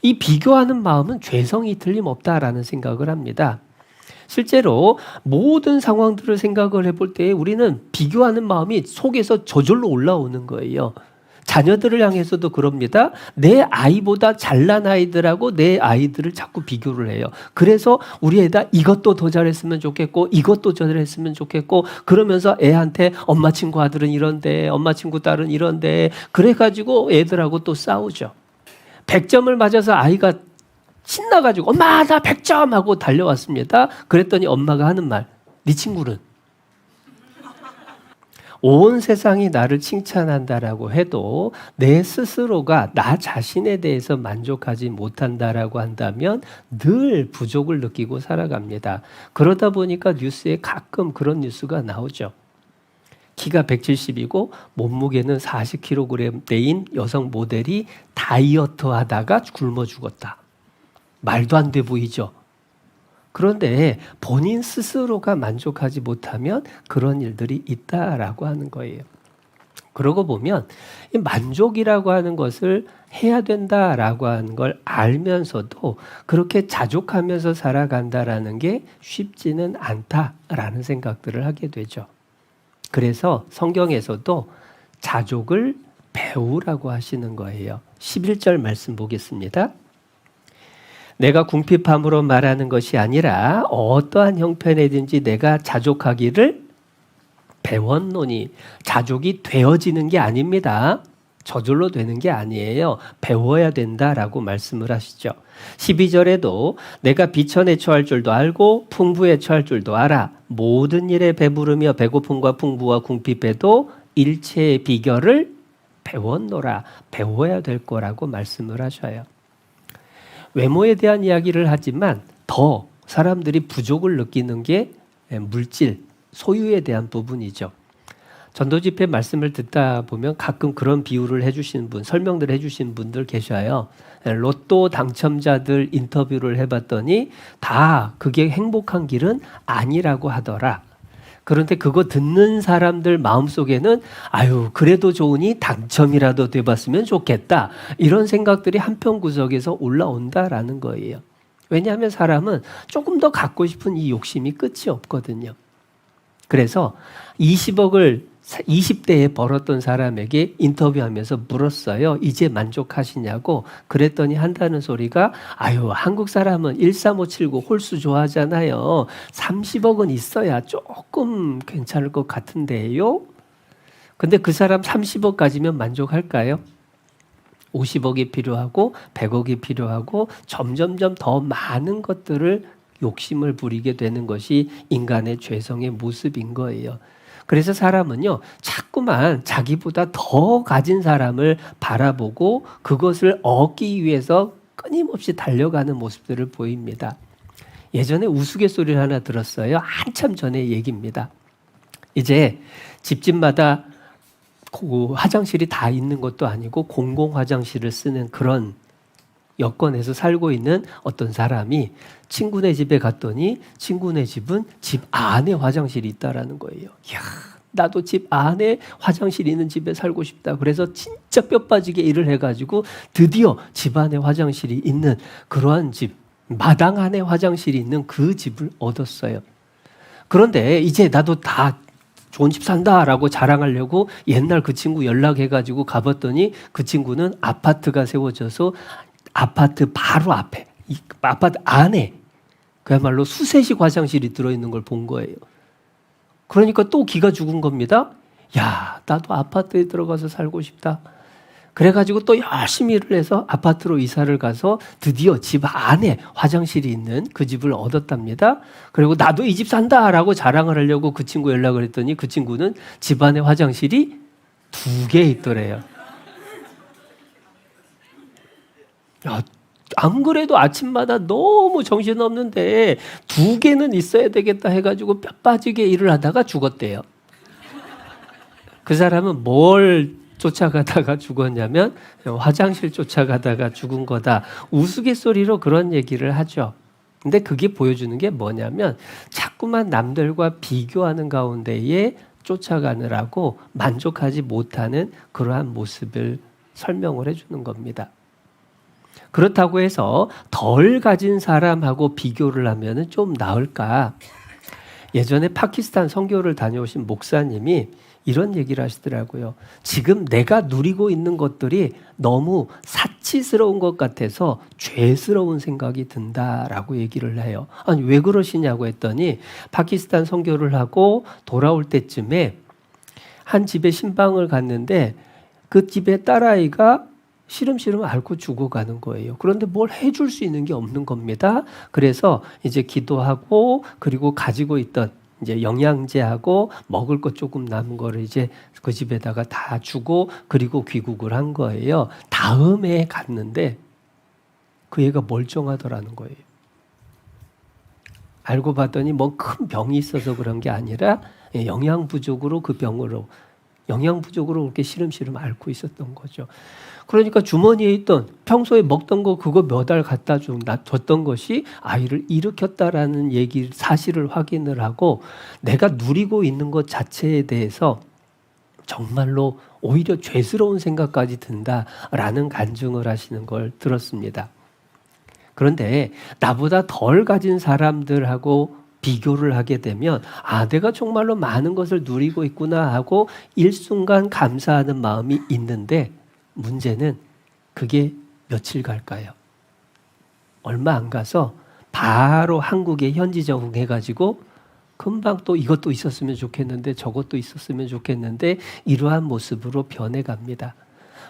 이 비교하는 마음은 죄성이 틀림없다라는 생각을 합니다. 실제로 모든 상황들을 생각을 해볼 때 우리는 비교하는 마음이 속에서 저절로 올라오는 거예요. 자녀들을 향해서도 그럽니다. 내 아이보다 잘난 아이들하고 내 아이들을 자꾸 비교를 해요. 그래서 우리 애다 이것도 더 잘했으면 좋겠고 이것도 더 잘했으면 좋겠고 그러면서 애한테 엄마 친구 아들은 이런데 엄마 친구 딸은 이런데 그래가지고 애들하고 또 싸우죠. 100점을 맞아서 아이가 신나가지고 엄마 나 100점 하고 달려왔습니다. 그랬더니 엄마가 하는 말, 네 친구는? 온 세상이 나를 칭찬한다라고 해도 내 스스로가 나 자신에 대해서 만족하지 못한다라고 한다면 늘 부족을 느끼고 살아갑니다. 그러다 보니까 뉴스에 가끔 그런 뉴스가 나오죠. 키가 170이고 몸무게는 40kg대인 여성 모델이 다이어트 하다가 굶어 죽었다. 말도 안 돼 보이죠? 그런데 본인 스스로가 만족하지 못하면 그런 일들이 있다라고 하는 거예요. 그러고 보면 이 만족이라고 하는 것을 해야 된다라고 하는 걸 알면서도 그렇게 자족하면서 살아간다라는 게 쉽지는 않다라는 생각들을 하게 되죠. 그래서 성경에서도 자족을 배우라고 하시는 거예요. 11절 말씀 보겠습니다. 내가 궁핍함으로 말하는 것이 아니라 어떠한 형편이든지 내가 자족하기를 배웠노니. 자족이 되어지는 게 아닙니다. 저절로 되는 게 아니에요. 배워야 된다라고 말씀을 하시죠. 12절에도 내가 비천에 처할 줄도 알고 풍부에 처할 줄도 알아. 모든 일에 배부르며 배고픔과 풍부와 궁핍에도 일체의 비결을 배웠노라. 배워야 될 거라고 말씀을 하셔요. 외모에 대한 이야기를 하지만 더 사람들이 부족을 느끼는 게 물질, 소유에 대한 부분이죠. 전도집회 말씀을 듣다 보면 가끔 그런 비유를 해주시는 분, 설명들 해주시는 분들 계셔요. 로또 당첨자들 인터뷰를 해봤더니 다 그게 행복한 길은 아니라고 하더라. 그런데 그거 듣는 사람들 마음속에는 아유 그래도 좋으니 당첨이라도 돼봤으면 좋겠다. 이런 생각들이 한편구석에서 올라온다라는 거예요. 왜냐하면 사람은 조금 더 갖고 싶은 이 욕심이 끝이 없거든요. 그래서 20억을 20대에 벌었던 사람에게 인터뷰하면서 물었어요. 이제 만족하시냐고. 그랬더니 한다는 소리가 아유 한국 사람은 13579 홀수 좋아하잖아요. 30억은 있어야 조금 괜찮을 것 같은데요. 근데 그 사람 30억 가지면 만족할까요? 50억이 필요하고 100억이 필요하고 점점점 더 많은 것들을 욕심을 부리게 되는 것이 인간의 죄성의 모습인 거예요. 그래서 사람은요, 자꾸만 자기보다 더 가진 사람을 바라보고 그것을 얻기 위해서 끊임없이 달려가는 모습들을 보입니다. 예전에 우스갯소리를 하나 들었어요. 한참 전의 얘기입니다. 이제 집집마다 화장실이 다 있는 것도 아니고 공공 화장실을 쓰는 그런 여건에서 살고 있는 어떤 사람이 친구네 집에 갔더니 친구네 집은 집 안에 화장실이 있다라는 거예요. 이야, 나도 집 안에 화장실이 있는 집에 살고 싶다. 그래서 진짜 뼈 빠지게 일을 해가지고 드디어 집 안에 화장실이 있는 그러한 집, 마당 안에 화장실이 있는 그 집을 얻었어요. 그런데 이제 나도 다 좋은 집 산다라고 자랑하려고 옛날 그 친구 연락해가지고 가봤더니 그 친구는 아파트가 세워져서 아파트 바로 앞에, 이 아파트 안에 그야말로 수세식 화장실이 들어있는 걸 본 거예요. 그러니까 또 기가 죽은 겁니다. 야, 나도 아파트에 들어가서 살고 싶다. 그래가지고 또 열심히 일을 해서 아파트로 이사를 가서 드디어 집 안에 화장실이 있는 그 집을 얻었답니다. 그리고 나도 이 집 산다라고 자랑을 하려고 그 친구 연락을 했더니 그 친구는 집 안에 화장실이 2개 있더래요. 야, 안 그래도 아침마다 너무 정신없는데 2개는 있어야 되겠다 해가지고 뼈 빠지게 일을 하다가 죽었대요. 그 사람은 뭘 쫓아가다가 죽었냐면 화장실 쫓아가다가 죽은 거다. 우스갯소리로 그런 얘기를 하죠. 근데 그게 보여주는 게 뭐냐면 자꾸만 남들과 비교하는 가운데에 쫓아가느라고 만족하지 못하는 그러한 모습을 설명을 해주는 겁니다. 그렇다고 해서 덜 가진 사람하고 비교를 하면 좀 나을까? 예전에 파키스탄 선교를 다녀오신 목사님이 이런 얘기를 하시더라고요. 지금 내가 누리고 있는 것들이 너무 사치스러운 것 같아서 죄스러운 생각이 든다라고 얘기를 해요. 아니, 왜 그러시냐고 했더니 파키스탄 선교를 하고 돌아올 때쯤에 한 집에 신방을 갔는데 그 집에 딸아이가 시름시름 앓고 죽어가는 거예요. 그런데 뭘 해줄 수 있는 게 없는 겁니다. 그래서 이제 기도하고 그리고 가지고 있던 이제 영양제하고 먹을 것 조금 남은 거를 이제 그 집에다가 다 주고 그리고 귀국을 한 거예요. 다음에 갔는데 그 애가 멀쩡하더라는 거예요. 알고 봤더니 뭐 큰 병이 있어서 그런 게 아니라 영양 부족으로 그렇게 시름시름 앓고 있었던 거죠. 그러니까 주머니에 있던 평소에 먹던 거 그거 몇 알 갖다 줬던 것이 아이를 일으켰다라는 사실을 확인을 하고 내가 누리고 있는 것 자체에 대해서 정말로 오히려 죄스러운 생각까지 든다라는 간증을 하시는 걸 들었습니다. 그런데 나보다 덜 가진 사람들하고 비교를 하게 되면 내가 정말로 많은 것을 누리고 있구나 하고 일순간 감사하는 마음이 있는데 문제는 그게 며칠 갈까요? 얼마 안 가서 바로 한국에 현지 적응해가지고 금방 또 이것도 있었으면 좋겠는데 저것도 있었으면 좋겠는데 이러한 모습으로 변해갑니다.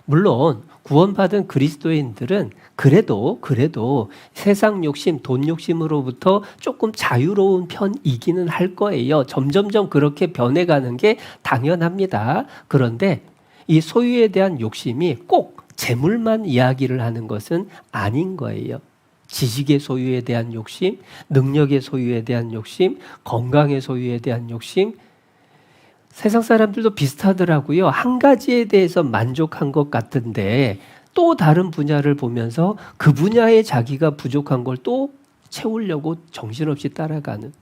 물론 구원받은 그리스도인들은 그래도 세상 욕심, 돈 욕심으로부터 조금 자유로운 편이기는 할 거예요. 점점점 그렇게 변해가는 게 당연합니다. 그런데 이 소유에 대한 욕심이 꼭 재물만 이야기를 하는 것은 아닌 거예요. 지식의 소유에 대한 욕심, 능력의 소유에 대한 욕심, 건강의 소유에 대한 욕심, 세상 사람들도 비슷하더라고요. 한 가지에 대해서 만족한 것 같은데 또 다른 분야를 보면서 그 분야에 자기가 부족한 걸 또 채우려고 정신없이 따라가는.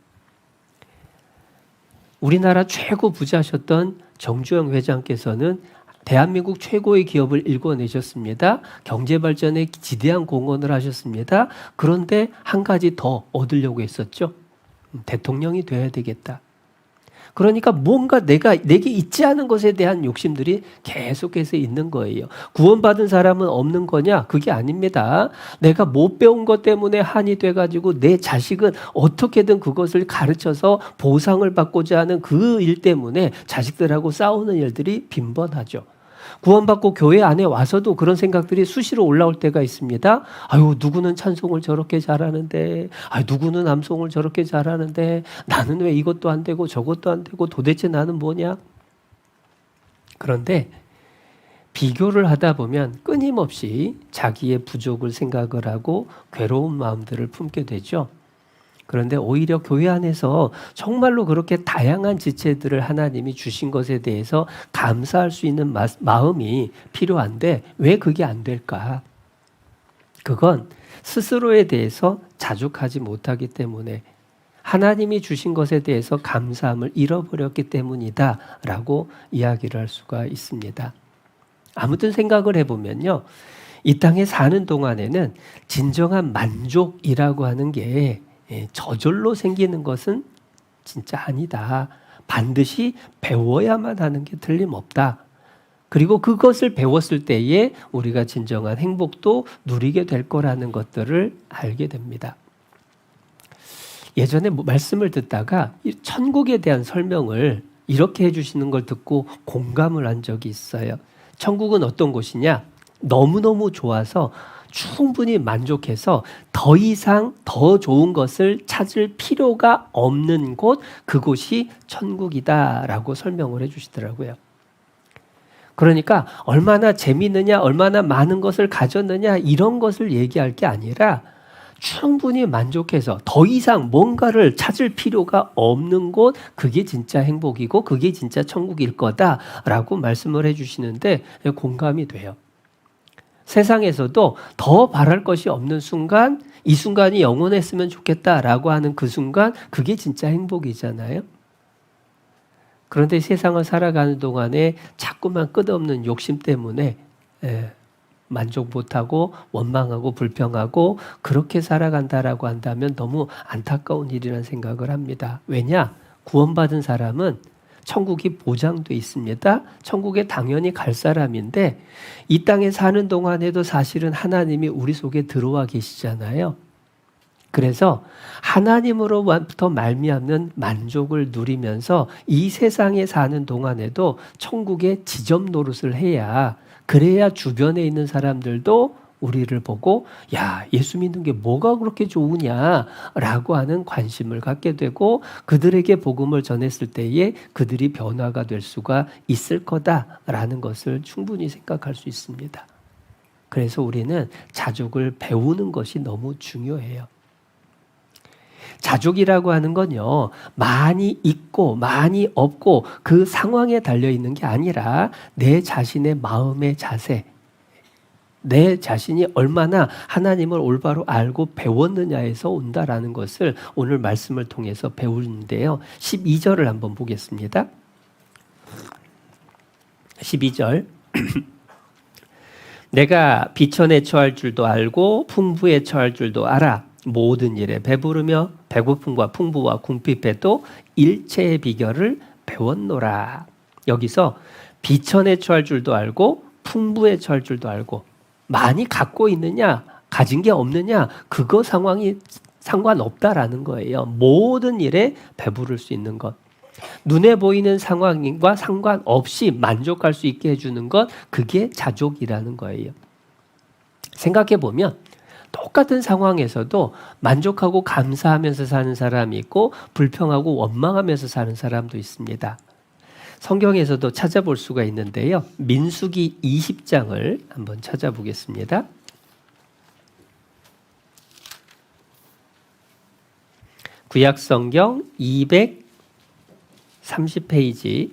우리나라 최고 부자셨던 정주영 회장께서는 대한민국 최고의 기업을 일궈내셨습니다. 경제발전에 지대한 공헌을 하셨습니다. 그런데 한 가지 더 얻으려고 했었죠. 대통령이 돼야 되겠다. 그러니까 뭔가 내게 있지 않은 것에 대한 욕심들이 계속해서 있는 거예요. 구원받은 사람은 없는 거냐? 그게 아닙니다. 내가 못 배운 것 때문에 한이 돼가지고 내 자식은 어떻게든 그것을 가르쳐서 보상을 받고자 하는 그 일 때문에 자식들하고 싸우는 일들이 빈번하죠. 구원받고 교회 안에 와서도 그런 생각들이 수시로 올라올 때가 있습니다. 아유, 누구는 찬송을 저렇게 잘하는데, 누구는 암송을 저렇게 잘하는데, 나는 왜 이것도 안 되고 저것도 안 되고 도대체 나는 뭐냐? 그런데 비교를 하다 보면 끊임없이 자기의 부족을 생각을 하고 괴로운 마음들을 품게 되죠. 그런데 오히려 교회 안에서 정말로 그렇게 다양한 지체들을 하나님이 주신 것에 대해서 감사할 수 있는 마음이 필요한데 왜 그게 안 될까? 그건 스스로에 대해서 자족하지 못하기 때문에 하나님이 주신 것에 대해서 감사함을 잃어버렸기 때문이다라고 이야기를 할 수가 있습니다. 아무튼 생각을 해보면요. 이 땅에 사는 동안에는 진정한 만족이라고 하는 게 저절로 생기는 것은 진짜 아니다. 반드시 배워야만 하는 게 틀림없다. 그리고 그것을 배웠을 때에 우리가 진정한 행복도 누리게 될 거라는 것들을 알게 됩니다. 예전에 말씀을 듣다가 천국에 대한 설명을 이렇게 해주시는 걸 듣고 공감을 한 적이 있어요. 천국은 어떤 곳이냐? 너무너무 좋아서 충분히 만족해서 더 이상 더 좋은 것을 찾을 필요가 없는 곳, 그곳이 천국이다라고 설명을 해주시더라고요. 그러니까 얼마나 재미있느냐, 얼마나 많은 것을 가졌느냐 이런 것을 얘기할 게 아니라 충분히 만족해서 더 이상 뭔가를 찾을 필요가 없는 곳, 그게 진짜 행복이고 그게 진짜 천국일 거다라고 말씀을 해주시는데 공감이 돼요. 세상에서도 더 바랄 것이 없는 순간, 이 순간이 영원했으면 좋겠다라고 하는 그 순간, 그게 진짜 행복이잖아요. 그런데 세상을 살아가는 동안에 자꾸만 끝없는 욕심 때문에 만족 못하고 원망하고 불평하고 그렇게 살아간다라고 한다면 너무 안타까운 일이라는 생각을 합니다. 왜냐? 구원받은 사람은 천국이 보장돼 있습니다. 천국에 당연히 갈 사람인데 이 땅에 사는 동안에도 사실은 하나님이 우리 속에 들어와 계시잖아요. 그래서 하나님으로부터 말미암는 만족을 누리면서 이 세상에 사는 동안에도 천국의 지점 노릇을 해야, 그래야 주변에 있는 사람들도 우리를 보고 야, 예수 믿는 게 뭐가 그렇게 좋으냐라고 하는 관심을 갖게 되고 그들에게 복음을 전했을 때에 그들이 변화가 될 수가 있을 거다라는 것을 충분히 생각할 수 있습니다. 그래서 우리는 자족을 배우는 것이 너무 중요해요. 자족이라고 하는 건요, 많이 있고 많이 없고 그 상황에 달려있는 게 아니라 내 자신의 마음의 자세, 내 자신이 얼마나 하나님을 올바로 알고 배웠느냐에서 온다라는 것을 오늘 말씀을 통해서 배우는데요. 12절을 한번 보겠습니다. 12절 내가 비천에 처할 줄도 알고 풍부에 처할 줄도 알아. 모든 일에 배부르며 배고픔과 풍부와 궁핍에도 일체의 비결을 배웠노라. 여기서 비천에 처할 줄도 알고 풍부에 처할 줄도 알고, 많이 갖고 있느냐 가진 게 없느냐 그거 상황이 상관없다라는 거예요. 모든 일에 배부를 수 있는 것, 눈에 보이는 상황과 상관없이 만족할 수 있게 해주는 것, 그게 자족이라는 거예요. 생각해 보면 똑같은 상황에서도 만족하고 감사하면서 사는 사람이 있고 불평하고 원망하면서 사는 사람도 있습니다. 성경에서도 찾아볼 수가 있는데요. 민수기 20장을 한번 찾아보겠습니다. 구약성경 230페이지,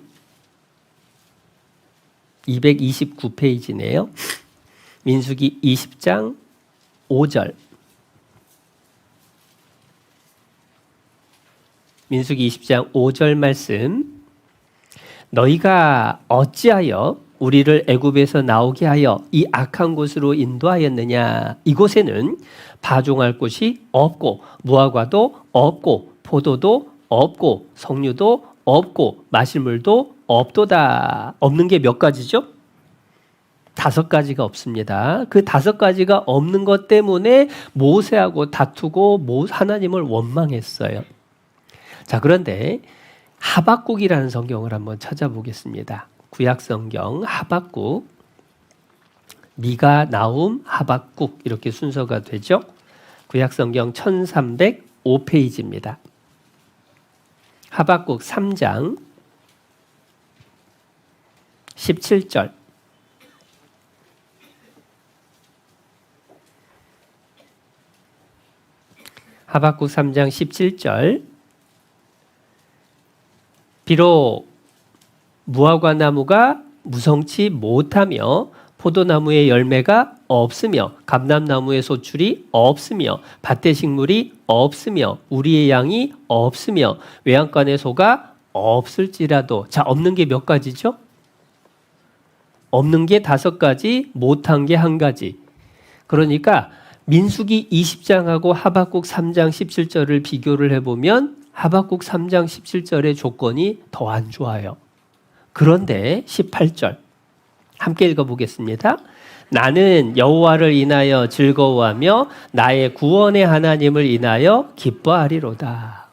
229페이지네요. 민수기 20장 5절. 민수기 20장 5절 말씀. 너희가 어찌하여 우리를 애굽에서 나오게 하여 이 악한 곳으로 인도하였느냐. 이곳에는 파종할 곳이 없고 무화과도 없고 포도도 없고 석류도 없고 마실 물도 없도다. 없는 게 몇 가지죠? 5가지가 없습니다. 그 5가지가 없는 것 때문에 모세하고 다투고 하나님을 원망했어요. 자, 그런데 하박국이라는 성경을 한번 찾아보겠습니다. 구약성경 하박국, 미가, 나훔, 하박국 이렇게 순서가 되죠. 구약성경 1305페이지입니다. 하박국 3장 17절. 하박국 3장 17절. 비록 무화과 나무가 무성치 못하며 포도나무의 열매가 없으며 감람나무의 소출이 없으며 밭의 식물이 없으며 우리의 양이 없으며 외양간의 소가 없을지라도. 자, 없는 게 몇 가지죠? 없는 게 5가지, 못한 게 1가지. 그러니까 민수기 20장하고 하박국 3장 17절을 비교를 해보면 하박국 3장 17절의 조건이 더 안 좋아요. 그런데 18절 함께 읽어보겠습니다. 나는 여호와를 인하여 즐거워하며 나의 구원의 하나님을 인하여 기뻐하리로다.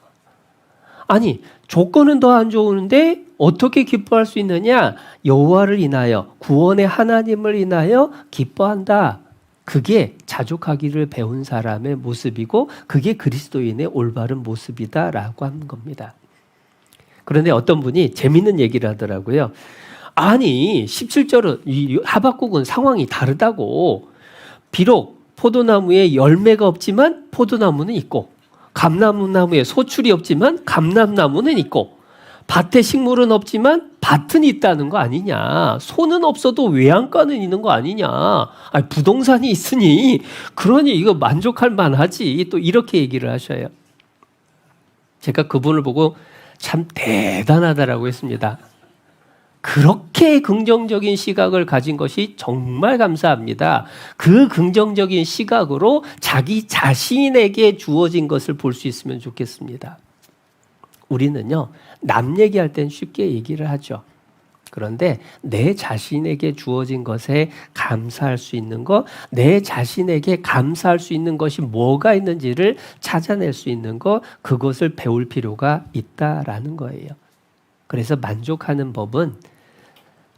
아니, 조건은 더 안 좋은데 어떻게 기뻐할 수 있느냐? 여호와를 인하여, 구원의 하나님을 인하여 기뻐한다. 그게 자족하기를 배운 사람의 모습이고 그게 그리스도인의 올바른 모습이다라고 하는 겁니다. 그런데 어떤 분이 재밌는 얘기를 하더라고요. 아니 17절은 이 하박국은 상황이 다르다고. 비록 포도나무에 열매가 없지만 포도나무는 있고 감람나무에 소출이 없지만 감람나무는 있고 밭에 식물은 없지만 밭은 있다는 거 아니냐. 소는 없어도 외양간은 있는 거 아니냐. 아니, 부동산이 있으니 그러니 이거 만족할 만하지. 또 이렇게 얘기를 하셔요. 제가 그분을 보고 참 대단하다라고 했습니다. 그렇게 긍정적인 시각을 가진 것이 정말 감사합니다. 그 긍정적인 시각으로 자기 자신에게 주어진 것을 볼 수 있으면 좋겠습니다. 우리는요, 남 얘기할 땐 쉽게 얘기를 하죠. 그런데 내 자신에게 주어진 것에 감사할 수 있는 것, 내 자신에게 감사할 수 있는 것이 뭐가 있는지를 찾아낼 수 있는 것, 그것을 배울 필요가 있다라는 거예요. 그래서 만족하는 법은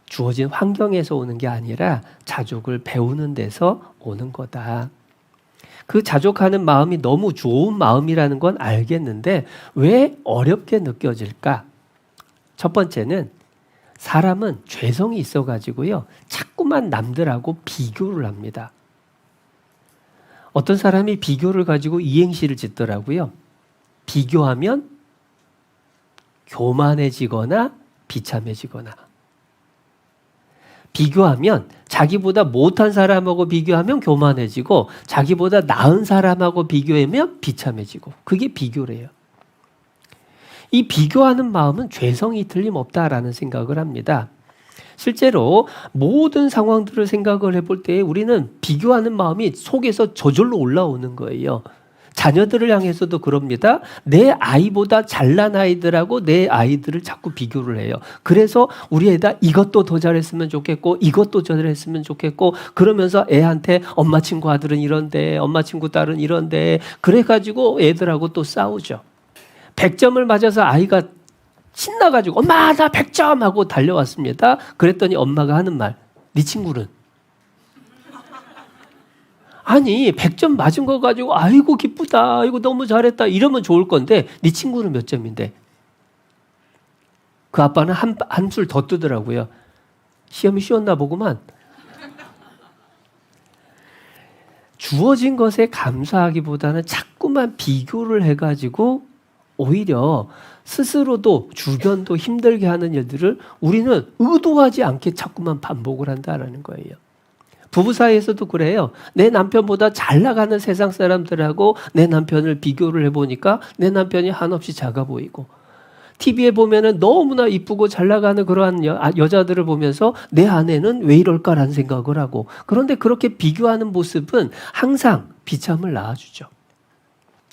주어진 환경에서 오는 게 아니라 자족을 배우는 데서 오는 거다. 그 자족하는 마음이 너무 좋은 마음이라는 건 알겠는데 왜 어렵게 느껴질까? 첫 번째는 사람은 죄성이 있어가지고요, 자꾸만 남들하고 비교를 합니다. 어떤 사람이 비교를 가지고 이행시를 짓더라고요. 비교하면 교만해지거나 비참해지거나. 비교하면 자기보다 못한 사람하고 비교하면 교만해지고 자기보다 나은 사람하고 비교하면 비참해지고. 그게 비교래요. 이 비교하는 마음은 죄성이 틀림없다라는 생각을 합니다. 실제로 모든 상황들을 생각을 해볼 때 우리는 비교하는 마음이 속에서 저절로 올라오는 거예요. 자녀들을 향해서도 그럽니다. 내 아이보다 잘난 아이들하고 내 아이들을 자꾸 비교를 해요. 그래서 우리 애다 이것도 더 잘했으면 좋겠고 이것도 더 잘했으면 좋겠고 그러면서 애한테 엄마 친구 아들은 이런데 엄마 친구 딸은 이런데 그래가지고 애들하고 또 싸우죠. 100점을 맞아서 아이가 신나가지고 엄마 나 100점 하고 달려왔습니다. 그랬더니 엄마가 하는 말, 네 친구는? 아니 100점 맞은 거 가지고 아이고 기쁘다, 아이고 너무 잘했다 이러면 좋을 건데 네 친구는 몇 점인데? 그 아빠는 한술 더 뜨더라고요. 시험이 쉬웠나 보구만. 주어진 것에 감사하기보다는 자꾸만 비교를 해가지고 오히려 스스로도 주변도 힘들게 하는 일들을 우리는 의도하지 않게 자꾸만 반복을 한다는 거예요. 부부 사이에서도 그래요. 내 남편보다 잘 나가는 세상 사람들하고 내 남편을 비교를 해보니까 내 남편이 한없이 작아 보이고, TV에 보면은 너무나 이쁘고 잘 나가는 그러한 여자들을 보면서 내 아내는 왜 이럴까라는 생각을 하고, 그런데 그렇게 비교하는 모습은 항상 비참을 낳아주죠.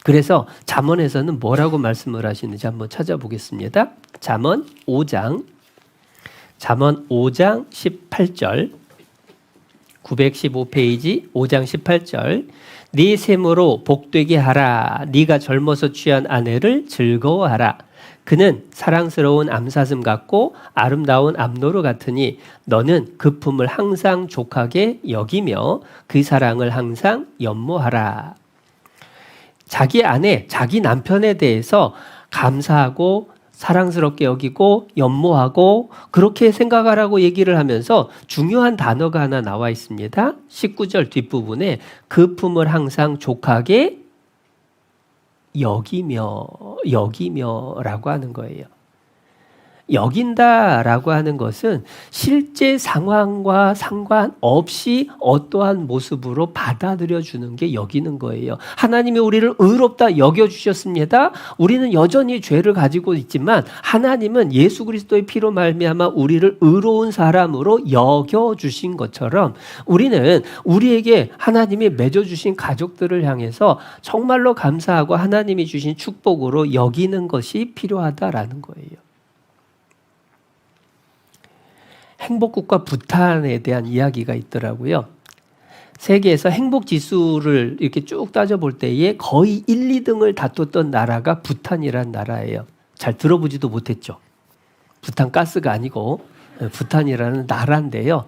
그래서 잠언에서는 뭐라고 말씀을 하시는지 한번 찾아보겠습니다. 잠언 5장 18절 915페이지 5장 18절 네 셈으로 복되게 하라. 네가 젊어서 취한 아내를 즐거워하라. 그는 사랑스러운 암사슴 같고 아름다운 암노루 같으니 너는 그 품을 항상 족하게 여기며 그 사랑을 항상 연모하라. 자기 아내, 자기 남편에 대해서 감사하고 사랑스럽게 여기고 연모하고 그렇게 생각하라고 얘기를 하면서 중요한 단어가 하나 나와 있습니다. 19절 뒷부분에 그 품을 항상 족하게 여기며라고 하는 거예요. 여긴다라고 하는 것은 실제 상황과 상관없이 어떠한 모습으로 받아들여 주는 게 여기는 거예요. 하나님이 우리를 의롭다 여겨주셨습니다. 우리는 여전히 죄를 가지고 있지만 하나님은 예수 그리스도의 피로 말미암아 우리를 의로운 사람으로 여겨주신 것처럼 우리는 우리에게 하나님이 맺어주신 가족들을 향해서 정말로 감사하고 하나님이 주신 축복으로 여기는 것이 필요하다라는 거예요. 행복국가 부탄에 대한 이야기가 있더라고요. 세계에서 행복 지수를 이렇게 쭉 따져볼 때에 거의 1, 2등을 다퉜던 나라가 부탄이란 나라예요. 잘 들어보지도 못했죠. 부탄 가스가 아니고 부탄이라는 나라인데요.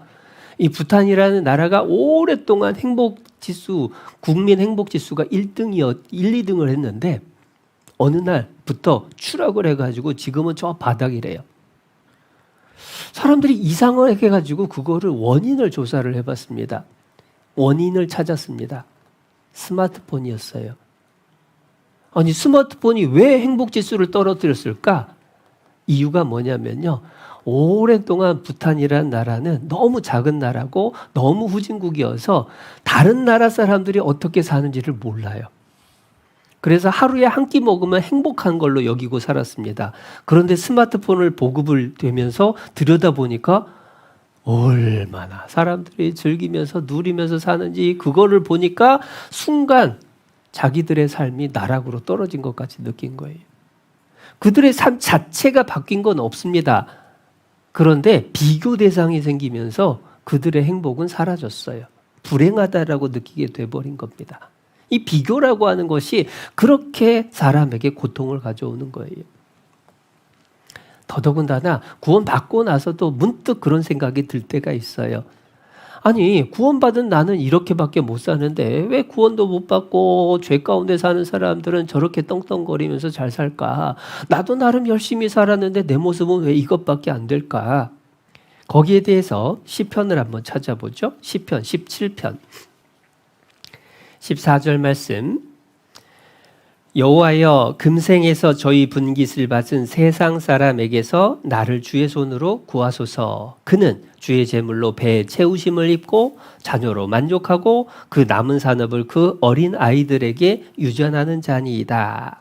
이 부탄이라는 나라가 오랫동안 행복 지수, 국민 행복 지수가 1, 2등을 했는데 어느 날부터 추락을 해가지고 지금은 저 바닥이래요. 사람들이 이상을 해가지고 그거를 원인을 조사를 해봤습니다. 원인을 찾았습니다. 스마트폰이었어요. 아니 스마트폰이 왜 행복지수를 떨어뜨렸을까? 이유가 뭐냐면요. 오랫동안 부탄이라는 나라는 너무 작은 나라고 너무 후진국이어서 다른 나라 사람들이 어떻게 사는지를 몰라요. 그래서 하루에 한 끼 먹으면 행복한 걸로 여기고 살았습니다. 그런데 스마트폰을 보급을 되면서 들여다보니까 얼마나 사람들이 즐기면서 누리면서 사는지 그거를 보니까 순간 자기들의 삶이 나락으로 떨어진 것까지 느낀 거예요. 그들의 삶 자체가 바뀐 건 없습니다. 그런데 비교 대상이 생기면서 그들의 행복은 사라졌어요. 불행하다라고 느끼게 돼버린 겁니다. 이 비교라고 하는 것이 그렇게 사람에게 고통을 가져오는 거예요. 더더군다나 구원받고 나서도 문득 그런 생각이 들 때가 있어요. 아니, 구원받은 나는 이렇게밖에 못 사는데 왜 구원도 못 받고 죄 가운데 사는 사람들은 저렇게 떵떵거리면서 잘 살까? 나도 나름 열심히 살았는데 내 모습은 왜 이것밖에 안 될까? 거기에 대해서 시편을 한번 찾아보죠. 시편 17편 14절 말씀. 여호와여, 금생에서 저희 분깃을 받은 세상 사람에게서 나를 주의 손으로 구하소서. 그는 주의 제물로 배에 채우심을 입고 자녀로 만족하고 그 남은 산업을 그 어린 아이들에게 유전하는 자니이다.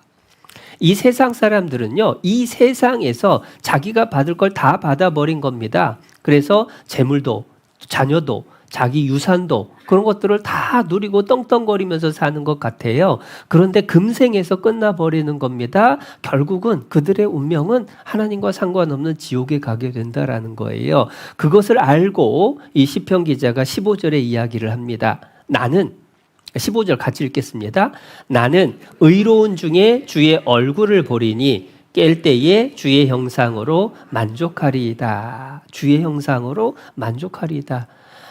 이 세상 사람들은요, 이 세상에서 자기가 받을 걸 다 받아버린 겁니다. 그래서 재물도 자녀도 자기 유산도 그런 것들을 다 누리고 떵떵거리면서 사는 것 같아요. 그런데 금생에서 끝나버리는 겁니다. 결국은 그들의 운명은 하나님과 상관없는 지옥에 가게 된다라는 거예요. 그것을 알고 이 시편 기자가 15절에 이야기를 합니다. 나는 15절 같이 읽겠습니다. 나는 의로운 중에 주의 얼굴을 보리니 깰 때에 주의 형상으로 만족하리이다. 주의 형상으로 만족하리이다.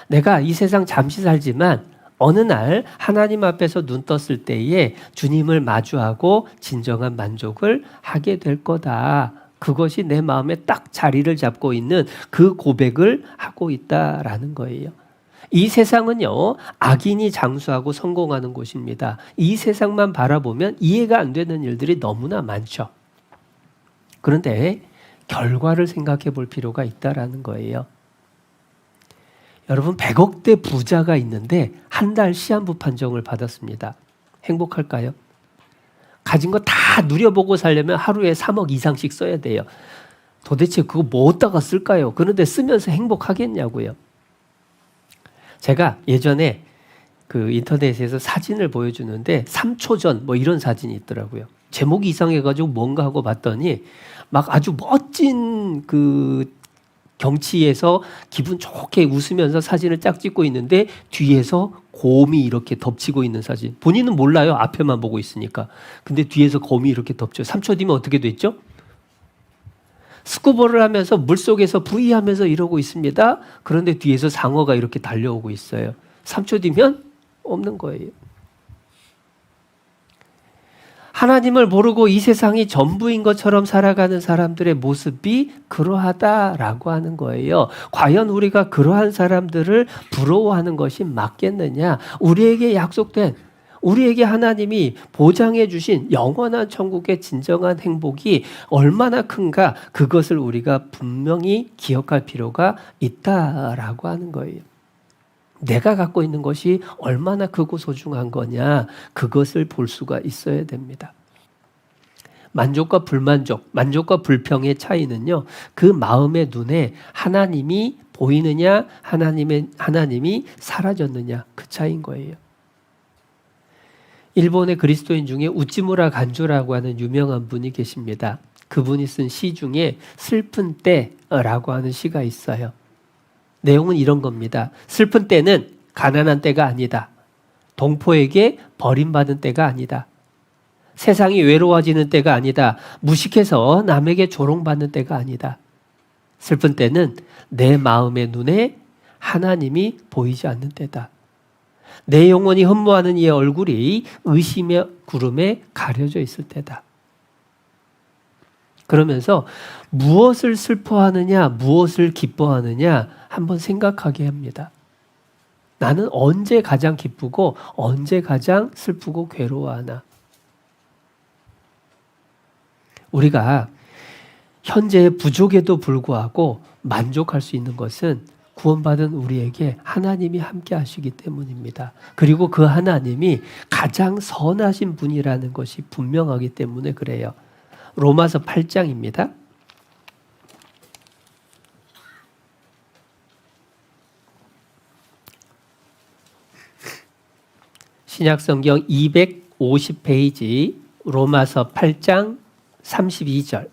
내가 이 세상 잠시 살지만 어느 날 하나님 앞에서 눈 떴을 때에 주님을 마주하고 진정한 만족을 하게 될 거다. 그것이 내 마음에 딱 자리를 잡고 있는 그 고백을 하고 있다라는 거예요. 이 세상은요, 악인이 장수하고 성공하는 곳입니다. 이 세상만 바라보면 이해가 안 되는 일들이 너무나 많죠. 그런데 결과를 생각해 볼 필요가 있다라는 거예요. 여러분, 100억대 부자가 있는데 한 달 시한부 판정을 받았습니다. 행복할까요? 가진 거 다 누려보고 살려면 하루에 3억 이상씩 써야 돼요. 도대체 그거 뭐 어디다가 쓸까요? 그런데 쓰면서 행복하겠냐고요. 제가 예전에 그 인터넷에서 사진을 보여주는데 3초 전 뭐 이런 사진이 있더라고요. 제목이 이상해가지고 뭔가 하고 봤더니 막 아주 멋진 그 경치에서 기분 좋게 웃으면서 사진을 짝 찍고 있는데 뒤에서 곰이 이렇게 덮치고 있는 사진. 본인은 몰라요. 앞에만 보고 있으니까. 근데 뒤에서 곰이 이렇게 덮쳐요. 3초 뒤면 어떻게 됐죠? 스쿠버를 하면서 물속에서 부위하면서 이러고 있습니다. 그런데 뒤에서 상어가 이렇게 달려오고 있어요. 3초 뒤면 없는 거예요. 하나님을 모르고 이 세상이 전부인 것처럼 살아가는 사람들의 모습이 그러하다라고 하는 거예요. 과연 우리가 그러한 사람들을 부러워하는 것이 맞겠느냐? 우리에게 약속된, 우리에게 하나님이 보장해 주신 영원한 천국의 진정한 행복이 얼마나 큰가, 그것을 우리가 분명히 기억할 필요가 있다라고 하는 거예요. 내가 갖고 있는 것이 얼마나 크고 소중한 거냐, 그것을 볼 수가 있어야 됩니다. 만족과 불만족, 만족과 불평의 차이는요, 그 마음의 눈에 하나님이 보이느냐, 하나님이 사라졌느냐, 그 차이인 거예요. 일본의 그리스도인 중에 우찌무라 간조라고 하는 유명한 분이 계십니다. 그분이 쓴 시 중에 슬픈 때라고 하는 시가 있어요. 내용은 이런 겁니다. 슬픈 때는 가난한 때가 아니다. 동포에게 버림받은 때가 아니다. 세상이 외로워지는 때가 아니다. 무식해서 남에게 조롱받는 때가 아니다. 슬픈 때는 내 마음의 눈에 하나님이 보이지 않는 때다. 내 영혼이 흠모하는 이의 얼굴이 의심의 구름에 가려져 있을 때다. 그러면서 무엇을 슬퍼하느냐, 무엇을 기뻐하느냐 한번 생각하게 합니다. 나는 언제 가장 기쁘고 언제 가장 슬프고 괴로워하나? 우리가 현재의 부족에도 불구하고 만족할 수 있는 것은 구원받은 우리에게 하나님이 함께 하시기 때문입니다. 그리고 그 하나님이 가장 선하신 분이라는 것이 분명하기 때문에 그래요. 로마서 8장입니다. 신약성경 250페이지 로마서 8장 32절.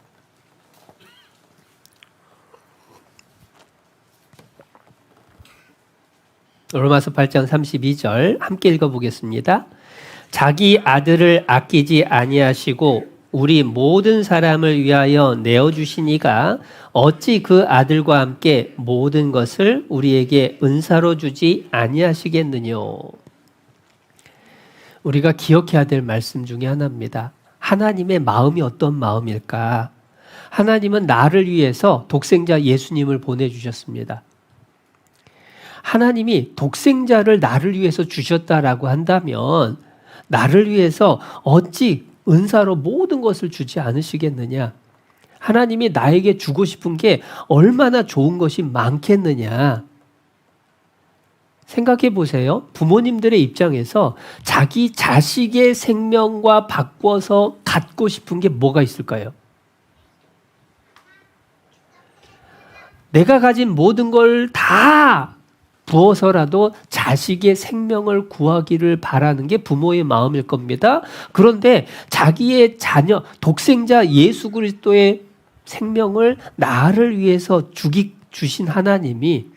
로마서 8장 32절 함께 읽어보겠습니다. 자기 아들을 아끼지 아니하시고 우리 모든 사람을 위하여 내어주시니가 어찌 그 아들과 함께 모든 것을 우리에게 은사로 주지 아니하시겠느뇨. 우리가 기억해야 될 말씀 중에 하나입니다. 하나님의 마음이 어떤 마음일까? 하나님은 나를 위해서 독생자 예수님을 보내주셨습니다. 하나님이 독생자를 나를 위해서 주셨다라고 한다면 나를 위해서 어찌 은사로 모든 것을 주지 않으시겠느냐? 하나님이 나에게 주고 싶은 게 얼마나 좋은 것이 많겠느냐? 생각해 보세요. 부모님들의 입장에서 자기 자식의 생명과 바꿔서 갖고 싶은 게 뭐가 있을까요? 내가 가진 모든 걸 다 부어서라도 자식의 생명을 구하기를 바라는 게 부모의 마음일 겁니다. 그런데 자기의 자녀, 독생자 예수 그리스도의 생명을 나를 위해서 주신 하나님이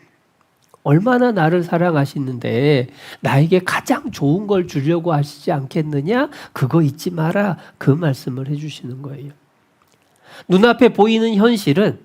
얼마나 나를 사랑하시는데 나에게 가장 좋은 걸 주려고 하시지 않겠느냐? 그거 잊지 마라. 그 말씀을 해주시는 거예요. 눈앞에 보이는 현실은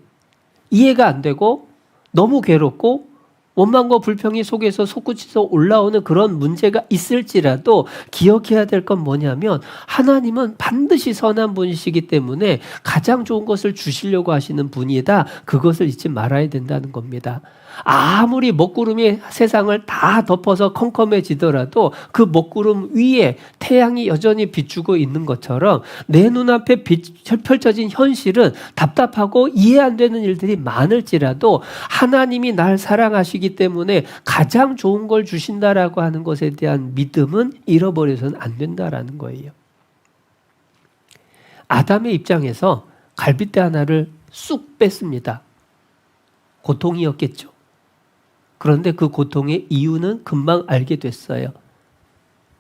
이해가 안 되고 너무 괴롭고 원망과 불평이 속에서 솟구쳐서 올라오는 그런 문제가 있을지라도 기억해야 될 건 뭐냐면 하나님은 반드시 선한 분이시기 때문에 가장 좋은 것을 주시려고 하시는 분이다. 그것을 잊지 말아야 된다는 겁니다. 아무리 먹구름이 세상을 다 덮어서 컴컴해지더라도 그 먹구름 위에 태양이 여전히 비추고 있는 것처럼 내 눈앞에 펼쳐진 현실은 답답하고 이해 안 되는 일들이 많을지라도 하나님이 날 사랑하시기 때문에 가장 좋은 걸 주신다라고 하는 것에 대한 믿음은 잃어버려서는 안 된다라는 거예요. 아담의 입장에서 갈빗대 하나를 쑥 뺐습니다. 고통이었겠죠. 그런데 그 고통의 이유는 금방 알게 됐어요.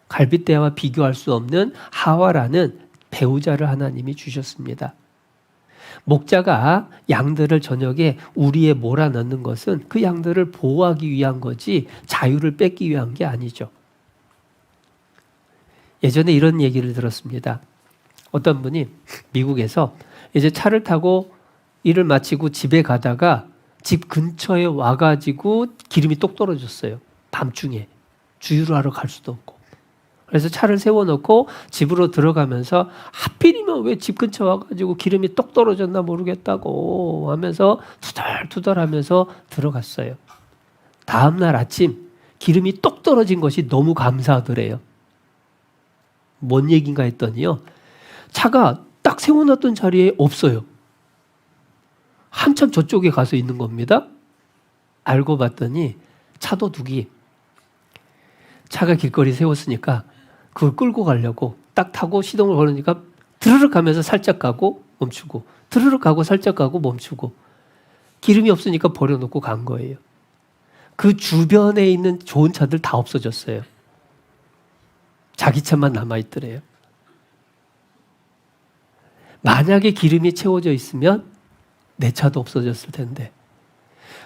갈빗대와 비교할 수 없는 하와라는 배우자를 하나님이 주셨습니다. 목자가 양들을 저녁에 우리에 몰아넣는 것은 그 양들을 보호하기 위한 거지 자유를 뺏기 위한 게 아니죠. 예전에 이런 얘기를 들었습니다. 어떤 분이 미국에서 이제 차를 타고 일을 마치고 집에 가다가 집 근처에 와가지고 기름이 똑 떨어졌어요. 밤중에. 주유를 하러 갈 수도 없고. 그래서 차를 세워놓고 집으로 들어가면서 하필이면 왜 집 근처 와가지고 기름이 똑 떨어졌나 모르겠다고 하면서 투덜투덜 하면서 들어갔어요. 다음날 아침 기름이 똑 떨어진 것이 너무 감사하더래요. 뭔 얘기인가 했더니요. 차가 딱 세워놨던 자리에 없어요. 한참 저쪽에 가서 있는 겁니다. 알고 봤더니 차도둑이 차가 길거리 세웠으니까 그걸 끌고 가려고 딱 타고 시동을 걸으니까 드르륵 하면서 살짝 가고 멈추고 드르륵 가고 살짝 가고 멈추고 기름이 없으니까 버려놓고 간 거예요. 그 주변에 있는 좋은 차들 다 없어졌어요. 자기 차만 남아있더래요. 만약에 기름이 채워져 있으면 내 차도 없어졌을 텐데.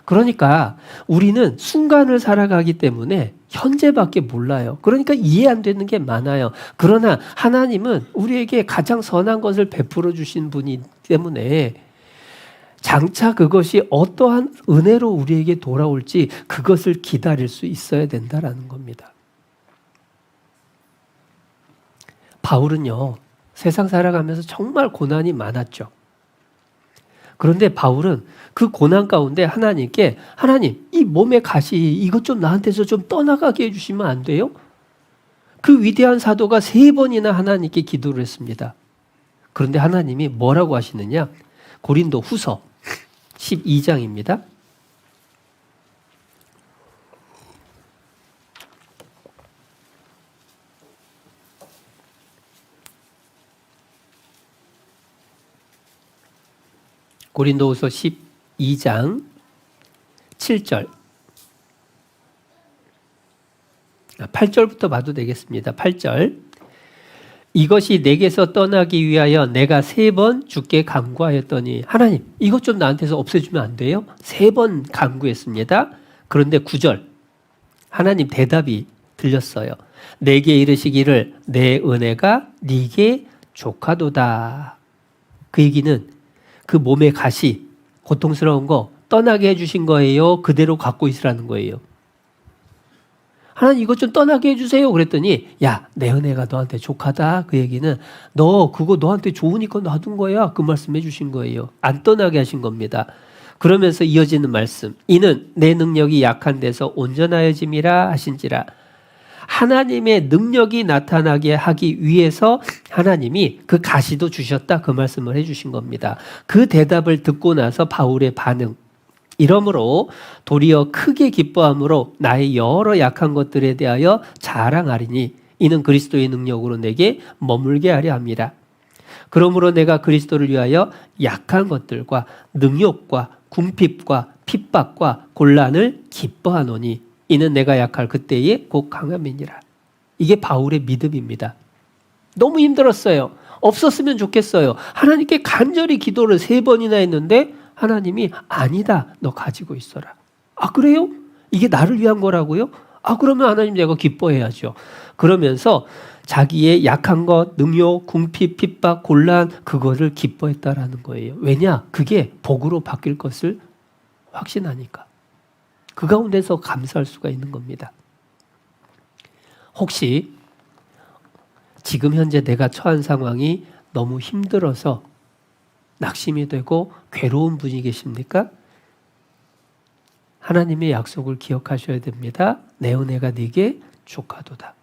그러니까 우리는 순간을 살아가기 때문에 현재밖에 몰라요. 그러니까 이해 안 되는 게 많아요. 그러나 하나님은 우리에게 가장 선한 것을 베풀어 주신 분이기 때문에 장차 그것이 어떠한 은혜로 우리에게 돌아올지 그것을 기다릴 수 있어야 된다라는 겁니다. 바울은요, 세상 살아가면서 정말 고난이 많았죠. 그런데 바울은 그 고난 가운데 하나님께 하나님 이 몸의 가시 이것 좀 나한테서 좀 떠나가게 해주시면 안 돼요? 그 위대한 사도가 3번이나 하나님께 기도를 했습니다. 그런데 하나님이 뭐라고 하시느냐? 고린도 후서 12장입니다. 고린도후서 12장 7절. 8절부터 봐도 되겠습니다. 8절. 이것이 내게서 떠나기 위하여 내가 3번 주께 간구하였더니 하나님 이것 좀 나한테서 없애주면 안 돼요? 3번 간구했습니다. 그런데 9절 하나님 대답이 들렸어요. 내게 이르시기를 내 은혜가 네게 족하도다. 그 얘기는 그 몸의 가시 고통스러운 거 떠나게 해주신 거예요? 그대로 갖고 있으라는 거예요? 하나님 이것 좀 떠나게 해주세요. 그랬더니 야, 내 은혜가 너한테 족하다. 그 얘기는 너 그거 너한테 좋으니까 놔둔 거야. 그 말씀 해주신 거예요. 안 떠나게 하신 겁니다. 그러면서 이어지는 말씀. 이는 내 능력이 약한 데서 온전하여짐이라 하신지라. 하나님의 능력이 나타나게 하기 위해서 하나님이 그 가시도 주셨다. 그 말씀을 해주신 겁니다. 그 대답을 듣고 나서 바울의 반응. 이러므로 도리어 크게 기뻐함으로 나의 여러 약한 것들에 대하여 자랑하리니 이는 그리스도의 능력으로 내게 머물게 하려 함이라. 그러므로 내가 그리스도를 위하여 약한 것들과 능욕과 궁핍과 핍박과 곤란을 기뻐하노니 이는 내가 약할 그때에 곧 강함이니라. 이게 바울의 믿음입니다. 너무 힘들었어요. 없었으면 좋겠어요. 하나님께 간절히 기도를 3번이나 했는데 하나님이 아니다. 너 가지고 있어라. 아 그래요? 이게 나를 위한 거라고요? 아 그러면 하나님 내가 기뻐해야죠. 그러면서 자기의 약한 것, 능욕, 궁핍, 핍박, 곤란 그거를 기뻐했다라는 거예요. 왜냐? 그게 복으로 바뀔 것을 확신하니까. 그 가운데서 감사할 수가 있는 겁니다. 혹시 지금 현재 내가 처한 상황이 너무 힘들어서 낙심이 되고 괴로운 분이 계십니까? 하나님의 약속을 기억하셔야 됩니다. 내 은혜가 네게 족하도다.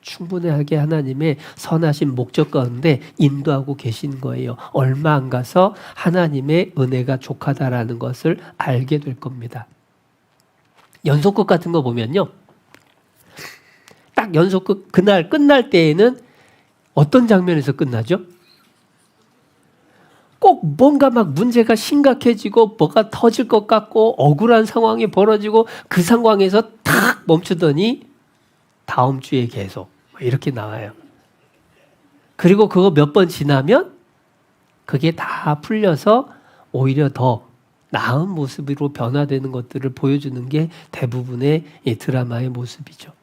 충분하게 하나님의 선하신 목적 가운데 인도하고 계신 거예요. 얼마 안 가서 하나님의 은혜가 족하다라는 것을 알게 될 겁니다. 연속극 같은 거 보면요. 딱 연속극 그날 끝날 때에는 어떤 장면에서 끝나죠? 꼭 뭔가 막 문제가 심각해지고 뭐가 터질 것 같고 억울한 상황이 벌어지고 그 상황에서 탁 멈추더니 다음 주에 계속 이렇게 나와요. 그리고 그거 몇 번 지나면 그게 다 풀려서 오히려 더 나은 모습으로 변화되는 것들을 보여주는 게 대부분의 이 드라마의 모습이죠.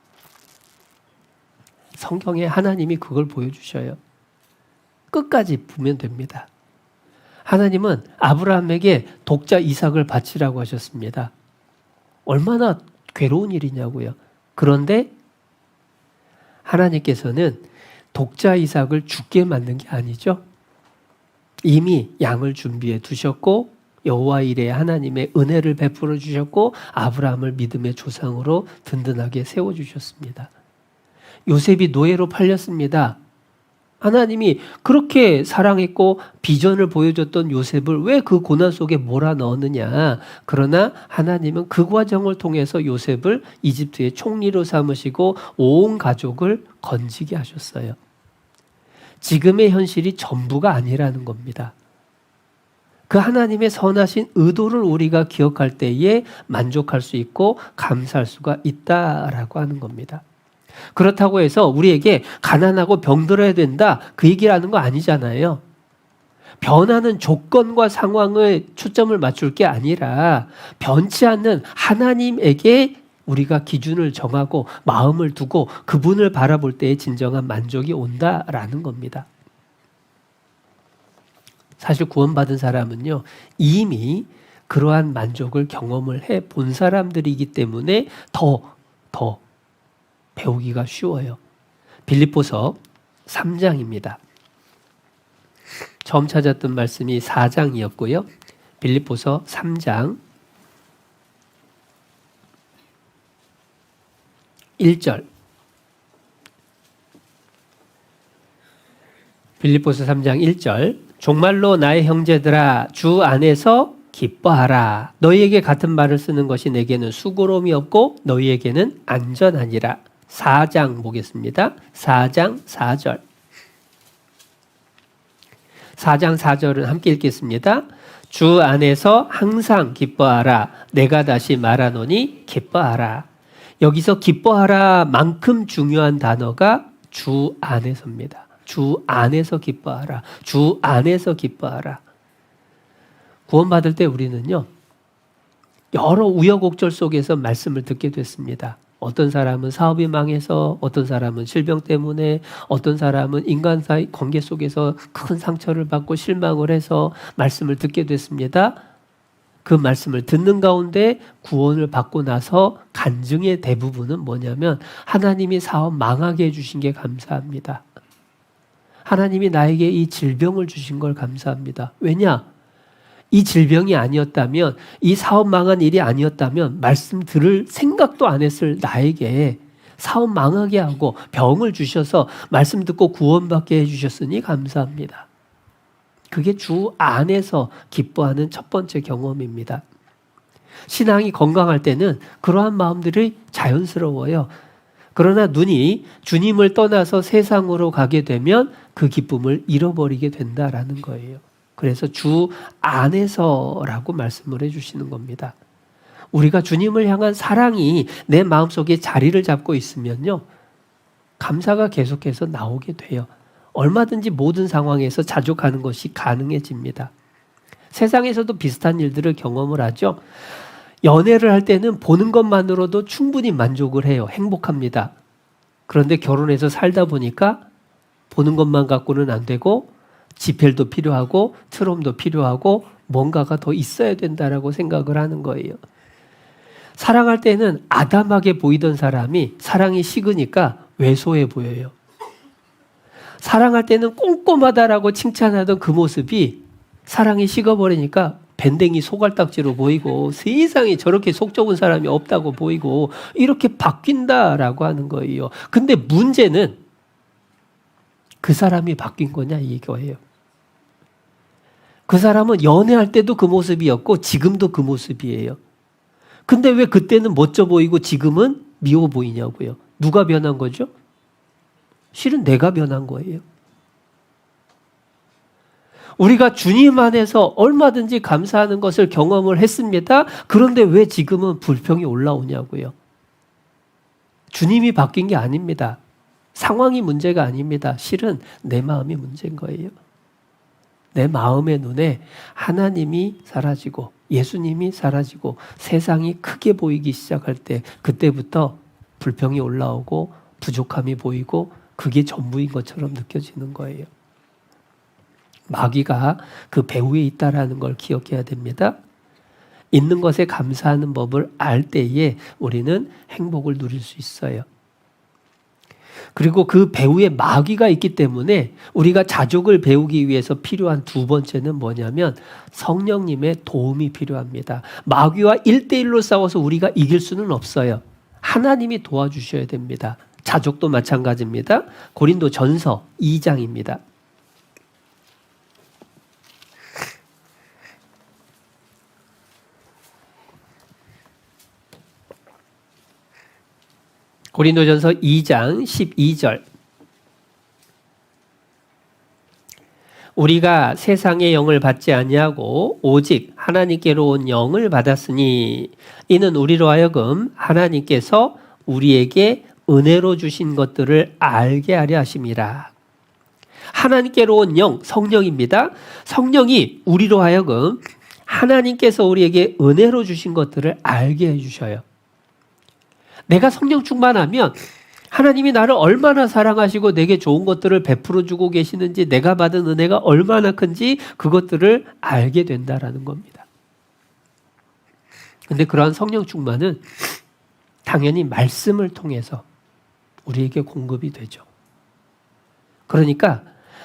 성경에 하나님이 그걸 보여주셔요. 끝까지 보면 됩니다. 하나님은 아브라함에게 독자 이삭을 바치라고 하셨습니다. 얼마나 괴로운 일이냐고요. 그런데 하나님께서는 독자 이삭을 죽게 만든 게 아니죠. 이미 양을 준비해 두셨고 여호와 이레 하나님의 은혜를 베풀어 주셨고 아브라함을 믿음의 조상으로 든든하게 세워주셨습니다. 요셉이 노예로 팔렸습니다. 하나님이 그렇게 사랑했고 비전을 보여줬던 요셉을 왜 그 고난 속에 몰아넣었느냐. 그러나 하나님은 그 과정을 통해서 요셉을 이집트의 총리로 삼으시고 온 가족을 건지게 하셨어요. 지금의 현실이 전부가 아니라는 겁니다. 그 하나님의 선하신 의도를 우리가 기억할 때에 만족할 수 있고 감사할 수가 있다라고 하는 겁니다. 그렇다고 해서 우리에게 가난하고 병들어야 된다 그 얘기라는 거 아니잖아요. 변하는 조건과 상황을 초점을 맞출 게 아니라 변치 않는 하나님에게 우리가 기준을 정하고 마음을 두고 그분을 바라볼 때에 진정한 만족이 온다라는 겁니다. 사실 구원받은 사람은요 이미 그러한 만족을 경험을 해 본 사람들이기 때문에 더 배우기가 쉬워요. 빌립보서 3장입니다. 처음 찾았던 말씀이 4장이었고요. 빌립보서 3장 1절. 빌립보서 3장 1절. 종말로 나의 형제들아 주 안에서 기뻐하라. 너희에게 같은 말을 쓰는 것이 내게는 수고로움이 없고 너희에게는 안전하니라. 4장 보겠습니다. 4장 4절. 4장 4절은 함께 읽겠습니다. 주 안에서 항상 기뻐하라. 내가 다시 말하노니 기뻐하라. 여기서 기뻐하라만큼 중요한 단어가 주 안에서입니다. 주 안에서 기뻐하라. 주 안에서 기뻐하라. 구원받을 때 우리는요, 여러 우여곡절 속에서 말씀을 듣게 됐습니다. 어떤 사람은 사업이 망해서, 어떤 사람은 질병 때문에, 어떤 사람은 인간 사이 관계 속에서 큰 상처를 받고 실망을 해서 말씀을 듣게 됐습니다. 그 말씀을 듣는 가운데 구원을 받고 나서 간증의 대부분은 뭐냐면 하나님이 사업 망하게 해주신 게 감사합니다. 하나님이 나에게 이 질병을 주신 걸 감사합니다. 왜냐? 이 질병이 아니었다면, 이 사업 망한 일이 아니었다면 말씀 들을 생각도 안 했을 나에게 사업 망하게 하고 병을 주셔서 말씀 듣고 구원받게 해주셨으니 감사합니다. 그게 주 안에서 기뻐하는 첫 번째 경험입니다. 신앙이 건강할 때는 그러한 마음들이 자연스러워요. 그러나 눈이 주님을 떠나서 세상으로 가게 되면 그 기쁨을 잃어버리게 된다라는 거예요. 그래서 주 안에서라고 말씀을 해주시는 겁니다. 우리가 주님을 향한 사랑이 내 마음속에 자리를 잡고 있으면요, 감사가 계속해서 나오게 돼요. 얼마든지 모든 상황에서 자족하는 것이 가능해집니다. 세상에서도 비슷한 일들을 경험을 하죠. 연애를 할 때는 보는 것만으로도 충분히 만족을 해요. 행복합니다. 그런데 결혼해서 살다 보니까 보는 것만 갖고는 안 되고 지펠도 필요하고 트럼도 필요하고 뭔가가 더 있어야 된다라고 생각을 하는 거예요. 사랑할 때는 아담하게 보이던 사람이 사랑이 식으니까 왜소해 보여요. 사랑할 때는 꼼꼼하다라고 칭찬하던 그 모습이 사랑이 식어버리니까 밴댕이 소갈딱지로 보이고 세상에 저렇게 속 좁은 사람이 없다고 보이고 이렇게 바뀐다라고 하는 거예요. 근데 문제는 그 사람이 바뀐 거냐 이거예요. 그 사람은 연애할 때도 그 모습이었고 지금도 그 모습이에요. 근데 왜 그때는 멋져 보이고 지금은 미워 보이냐고요. 누가 변한 거죠? 실은 내가 변한 거예요. 우리가 주님 안에서 얼마든지 감사하는 것을 경험을 했습니다. 그런데 왜 지금은 불평이 올라오냐고요. 주님이 바뀐 게 아닙니다. 상황이 문제가 아닙니다. 실은 내 마음이 문제인 거예요. 내 마음의 눈에 하나님이 사라지고 예수님이 사라지고 세상이 크게 보이기 시작할 때 그때부터 불평이 올라오고 부족함이 보이고 그게 전부인 것처럼 느껴지는 거예요. 마귀가 그 배후에 있다라는 걸 기억해야 됩니다. 있는 것에 감사하는 법을 알 때에 우리는 행복을 누릴 수 있어요. 그리고 그 배후에 마귀가 있기 때문에 우리가 자족을 배우기 위해서 필요한 두 번째는 뭐냐면 성령님의 도움이 필요합니다. 마귀와 1대1로 싸워서 우리가 이길 수는 없어요. 하나님이 도와주셔야 됩니다. 자족도 마찬가지입니다. 고린도전서 2장입니다. 고린도전서 2장 12절. 우리가 세상의 영을 받지 아니하고 오직 하나님께로 온 영을 받았으니 이는 우리로 하여금 하나님께서 우리에게 은혜로 주신 것들을 알게 하려 하심이라. 하나님께로 온 영, 성령입니다. 성령이 우리로 하여금 하나님께서 우리에게 은혜로 주신 것들을 알게 해주셔요. 내가 성령 충만하면 하나님이 나를 얼마나 사랑하시고 내게 좋은 것들을 베풀어 주고 계시는지 내가 받은 은혜가 얼마나 큰지 그것들을 알게 된다라는 겁니다. 그런데 그러한 성령 충만은 당연히 말씀을 통해서 우리에게 공급이 되죠. 그러니까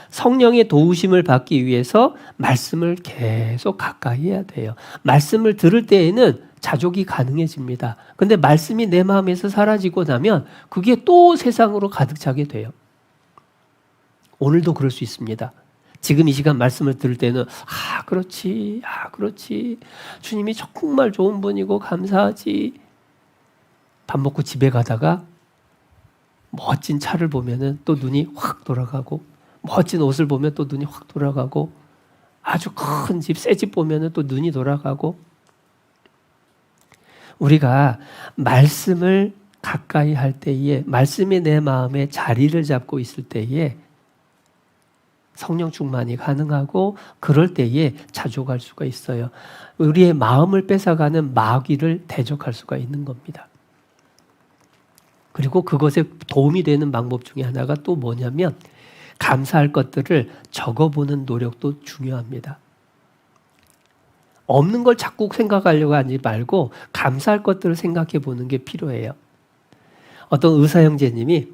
성령의 도우심을 받기 위해서 말씀을 계속 가까이 해야 돼요. 말씀을 들을 때에는 자족이 가능해집니다. 근데 말씀이 내 마음에서 사라지고 나면 그게 또 세상으로 가득 차게 돼요. 오늘도 그럴 수 있습니다. 지금 이 시간 말씀을 들을 때는 그렇지. 주님이 정말 좋은 분이고 감사하지. 밥 먹고 집에 가다가 멋진 차를 보면은 또 눈이 확 돌아가고 멋진 옷을 보면 또 눈이 확 돌아가고 아주 큰 집, 새 집 보면은 또 눈이 돌아가고, 우리가 말씀을 가까이 할 때에, 말씀이 내 마음에 자리를 잡고 있을 때에 성령 충만이 가능하고, 그럴 때에 자족할 수가 있어요. 우리의 마음을 뺏어가는 마귀를 대적할 수가 있는 겁니다. 그리고 그것에 도움이 되는 방법 중에 하나가 또 뭐냐면, 감사할 것들을 적어보는 노력도 중요합니다. 없는 걸 자꾸 생각하려고 하지 말고 감사할 것들을 생각해 보는 게 필요해요. 어떤 의사 형제님이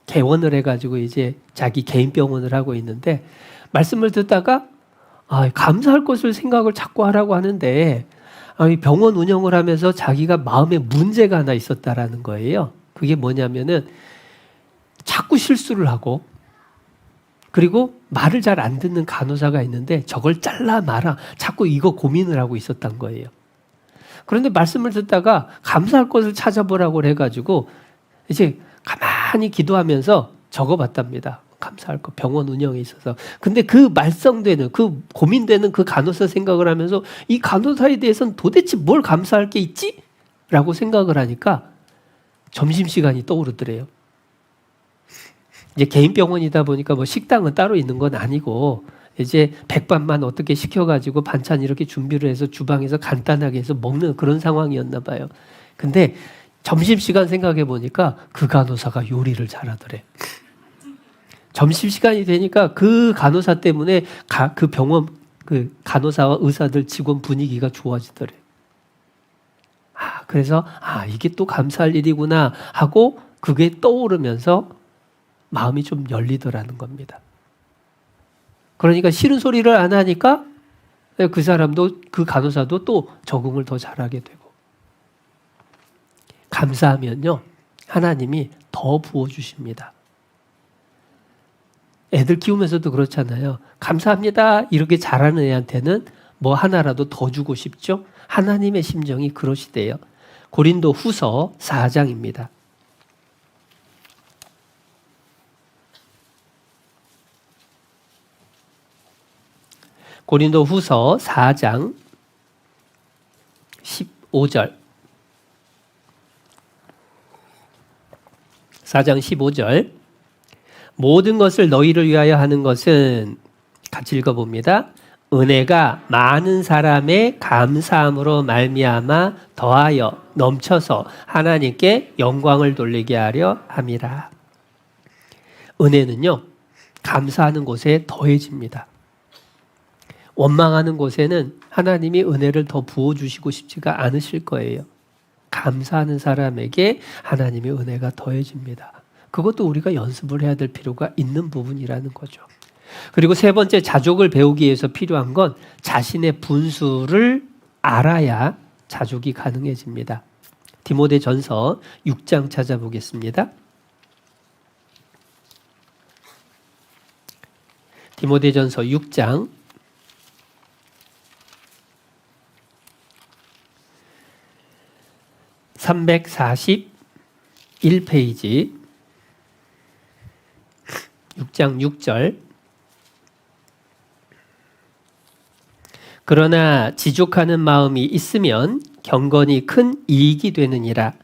개원을 해가지고 이제 자기 개인 병원을 하고 있는데, 말씀을 듣다가 감사할 것을 생각을 자꾸 하라고 하는데, 병원 운영을 하면서 자기가 마음에 문제가 하나 있었다라는 거예요. 그게 뭐냐면은 자꾸 실수를 하고, 그리고 말을 잘 안 듣는 간호사가 있는데 저걸 잘라 말아 자꾸 이거 고민을 하고 있었던 거예요. 그런데 말씀을 듣다가 감사할 것을 찾아보라고 해가지고 이제 가만히 기도하면서 적어봤답니다. 감사할 것, 병원 운영에 있어서. 근데 그 말썽되는, 그 고민되는 그 간호사 생각을 하면서 이 간호사에 대해서는 도대체 뭘 감사할 게 있지? 라고 생각을 하니까 점심시간이 떠오르더래요. 이제 개인 병원이다 보니까 뭐 식당은 따로 있는 건 아니고, 이제 백반만 어떻게 시켜가지고 반찬 이렇게 준비를 해서 주방에서 간단하게 해서 먹는 그런 상황이었나 봐요. 근데 점심시간 생각해 보니까 그 간호사가 요리를 잘하더래. 점심시간이 되니까 그 간호사 때문에 그 병원 그 간호사와 의사들 직원 분위기가 좋아지더래. 그래서 이게 또 감사할 일이구나 하고 그게 떠오르면서 마음이 좀 열리더라는 겁니다. 그러니까 싫은 소리를 안 하니까 그 사람도, 그 간호사도 또 적응을 더 잘하게 되고. 감사하면요, 하나님이 더 부어주십니다. 애들 키우면서도 그렇잖아요. 감사합니다 이렇게 잘하는 애한테는 뭐 하나라도 더 주고 싶죠. 하나님의 심정이 그러시대요. 고린도 후서 4장입니다. 고린도 후서 4장 15절. 4장 15절. 모든 것을 너희를 위하여 하는 것은, 같이 읽어봅니다. 은혜가 많은 사람의 감사함으로 말미암아 더하여 넘쳐서 하나님께 영광을 돌리게 하려 함이라. 은혜는요, 감사하는 곳에 더해집니다. 원망하는 곳에는 하나님이 은혜를 더 부어주시고 싶지가 않으실 거예요. 감사하는 사람에게 하나님의 은혜가 더해집니다. 그것도 우리가 연습을 해야 될 필요가 있는 부분이라는 거죠. 그리고 세 번째, 자족을 배우기 위해서 필요한 건 자신의 분수를 알아야 자족이 가능해집니다. 디모데전서 6장 찾아보겠습니다. 디모데전서 6장 341페이지 6장 6절. 그러나 지족하는 마음이 있으면 경건이 큰 이익이 되느니라.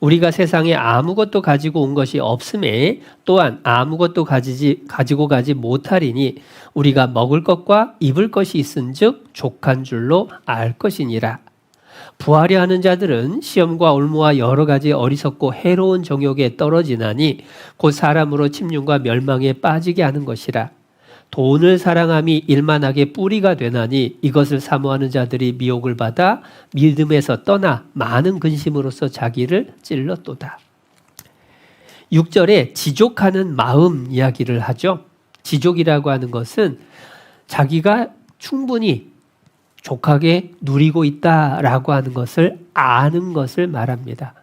우리가 세상에 아무것도 가지고 온 것이 없음에 또한 아무것도 가지고 가지 못하리니 우리가 먹을 것과 입을 것이 있은즉 족한 줄로 알 것이니라. 부하려 하는 자들은 시험과 올무와 여러 가지 어리석고 해로운 정욕에 떨어지나니 곧 사람으로 침륜과 멸망에 빠지게 하는 것이라. 돈을 사랑함이 일만하게 뿌리가 되나니 이것을 사모하는 자들이 미혹을 받아 믿음에서 떠나 많은 근심으로써 자기를 찔렀도다. 6절에 지족하는 마음 이야기를 하죠. 지족이라고 하는 것은 자기가 충분히 족하게 누리고 있다라고 하는 것을 아는 것을 말합니다.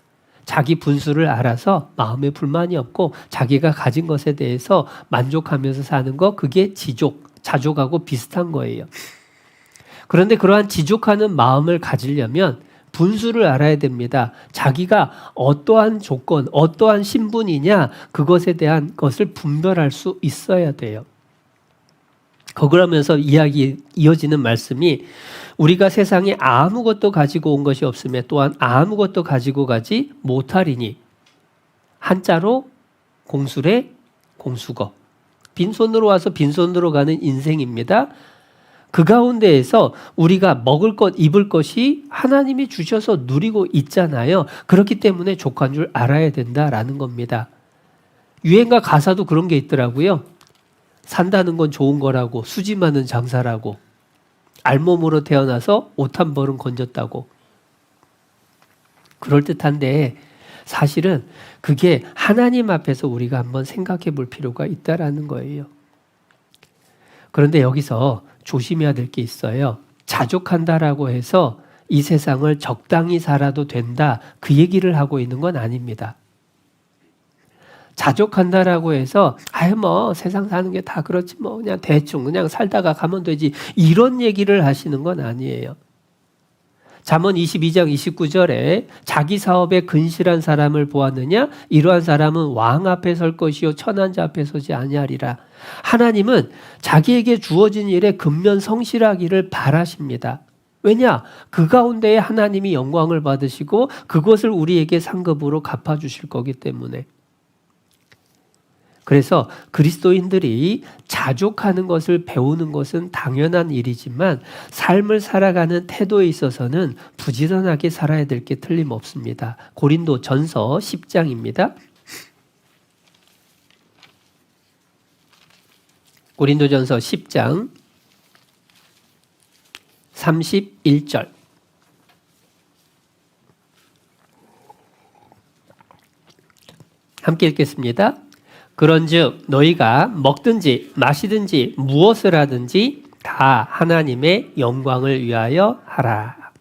자기 분수를 알아서 마음에 불만이 없고 자기가 가진 것에 대해서 만족하면서 사는 거, 그게 지족, 자족하고 비슷한 거예요. 그런데 그러한 지족하는 마음을 가지려면 분수를 알아야 됩니다. 자기가 어떠한 조건, 어떠한 신분이냐, 그것에 대한 것을 분별할 수 있어야 돼요. 그러면서 이야기 이어지는 말씀이 우리가 세상에 아무것도 가지고 온 것이 없음에 또한 아무것도 가지고 가지 못하리니 한자로 공술의 공수거. 빈손으로 와서 빈손으로 가는 인생입니다. 그 가운데에서 우리가 먹을 것, 입을 것이 하나님이 주셔서 누리고 있잖아요. 그렇기 때문에 족한 줄 알아야 된다라는 겁니다. 유행가 가사도 그런 게 있더라고요. 산다는 건 좋은 거라고, 수지 많은 장사라고, 알몸으로 태어나서 옷 한 벌은 건졌다고. 그럴듯한데 사실은 그게 하나님 앞에서 우리가 한번 생각해 볼 필요가 있다라는 거예요. 그런데 여기서 조심해야 될 게 있어요. 자족한다라고 해서 이 세상을 적당히 살아도 된다, 그 얘기를 하고 있는 건 아닙니다. 자족한다라고 해서 뭐 세상 사는 게 다 그렇지 뭐 그냥 대충 그냥 살다가 가면 되지, 이런 얘기를 하시는 건 아니에요. 잠언 22장 29절에 자기 사업에 근실한 사람을 보았느냐? 이러한 사람은 왕 앞에 설 것이요 천한 자 앞에 서지 아니하리라. 하나님은 자기에게 주어진 일에 근면 성실하기를 바라십니다. 왜냐? 그 가운데에 하나님이 영광을 받으시고 그것을 우리에게 상급으로 갚아주실 거기 때문에. 그래서 그리스도인들이 자족하는 것을 배우는 것은 당연한 일이지만 삶을 살아가는 태도에 있어서는 부지런하게 살아야 될 게 틀림없습니다. 고린도전서 10장입니다. 고린도전서 10장 31절. 함께 읽겠습니다. 그런즉 너희가 먹든지 마시든지 무엇을 하든지 다 하나님의 영광을 위하여 하라.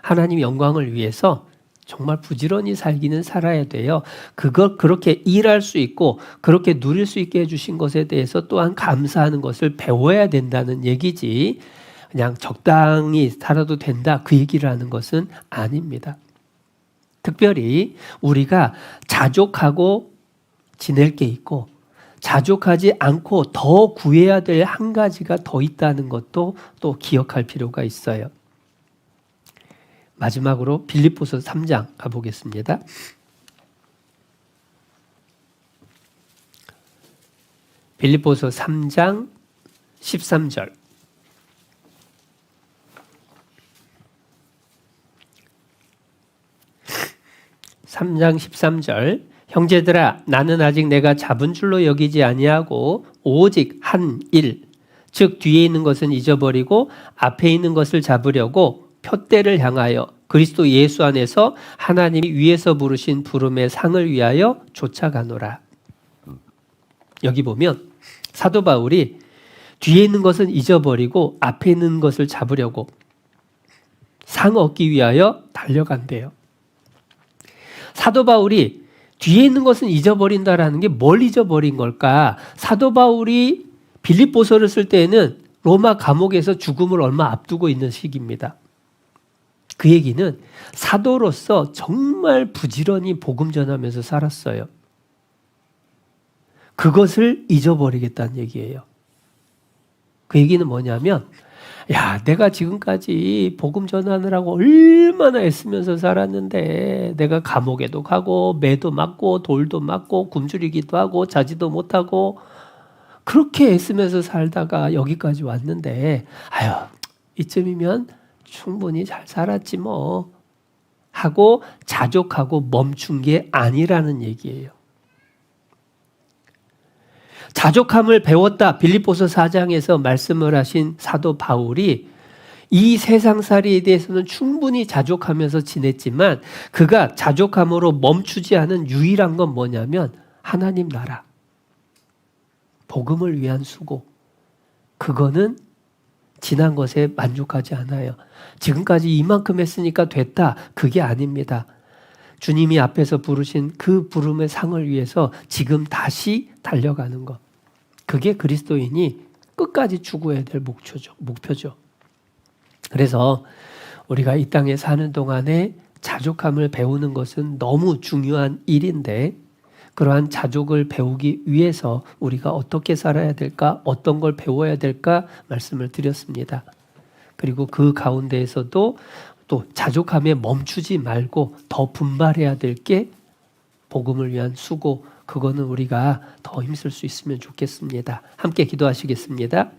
하나님 영광을 위해서 정말 부지런히 살기는 살아야 돼요. 그걸 그렇게 일할 수 있고 그렇게 누릴 수 있게 해주신 것에 대해서 또한 감사하는 것을 배워야 된다는 얘기지, 그냥 적당히 살아도 된다, 그 얘기를 하는 것은 아닙니다. 특별히 우리가 자족하고 지낼 게 있고 자족하지 않고 더 구해야 될 한 가지가 더 있다는 것도 또 기억할 필요가 있어요. 마지막으로 빌립보서 3장 가보겠습니다. 빌립보서 3장 13절. (3장 13절) 형제들아, 나는 아직 내가 잡은 줄로 여기지 아니하고 오직 한 일, 즉 뒤에 있는 것은 잊어버리고 앞에 있는 것을 잡으려고 표대를 향하여 그리스도 예수 안에서 하나님이 위에서 부르신 부름의 상을 위하여 쫓아가노라. 여기 보면 사도 바울이 뒤에 있는 것은 잊어버리고 앞에 있는 것을 잡으려고 상 얻기 위하여 달려간대요. 사도 바울이 뒤에 있는 것은 잊어버린다라는 게 뭘 잊어버린 걸까? 사도 바울이 빌립보서를 쓸 때에는 로마 감옥에서 죽음을 얼마 앞두고 있는 시기입니다. 그 얘기는 사도로서 정말 부지런히 복음 전하면서 살았어요. 그것을 잊어버리겠다는 얘기예요. 그 얘기는 뭐냐면, 내가 지금까지 복음 전하느라고 얼마나 애쓰면서 살았는데 내가 감옥에도 가고 매도 맞고 돌도 맞고 굶주리기도 하고 자지도 못하고 그렇게 애쓰면서 살다가 여기까지 왔는데 이쯤이면 충분히 잘 살았지 뭐 하고 자족하고 멈춘 게 아니라는 얘기예요. 자족함을 배웠다, 빌립보서 4장에서 말씀을 하신 사도 바울이 이 세상살이에 대해서는 충분히 자족하면서 지냈지만 그가 자족함으로 멈추지 않은 유일한 건 뭐냐면 하나님 나라, 복음을 위한 수고. 그거는 지난 것에 만족하지 않아요. 지금까지 이만큼 했으니까 됐다, 그게 아닙니다. 주님이 앞에서 부르신 그 부름의 상을 위해서 지금 다시 달려가는 것. 그게 그리스도인이 끝까지 추구해야 될 목표죠. 그래서 우리가 이 땅에 사는 동안에 자족함을 배우는 것은 너무 중요한 일인데 그러한 자족을 배우기 위해서 우리가 어떻게 살아야 될까, 어떤 걸 배워야 될까 말씀을 드렸습니다. 그리고 그 가운데에서도 또 자족함에 멈추지 말고 더 분발해야 될 게 복음을 위한 수고, 그거는 우리가 더 힘쓸 수 있으면 좋겠습니다. 함께 기도하시겠습니다.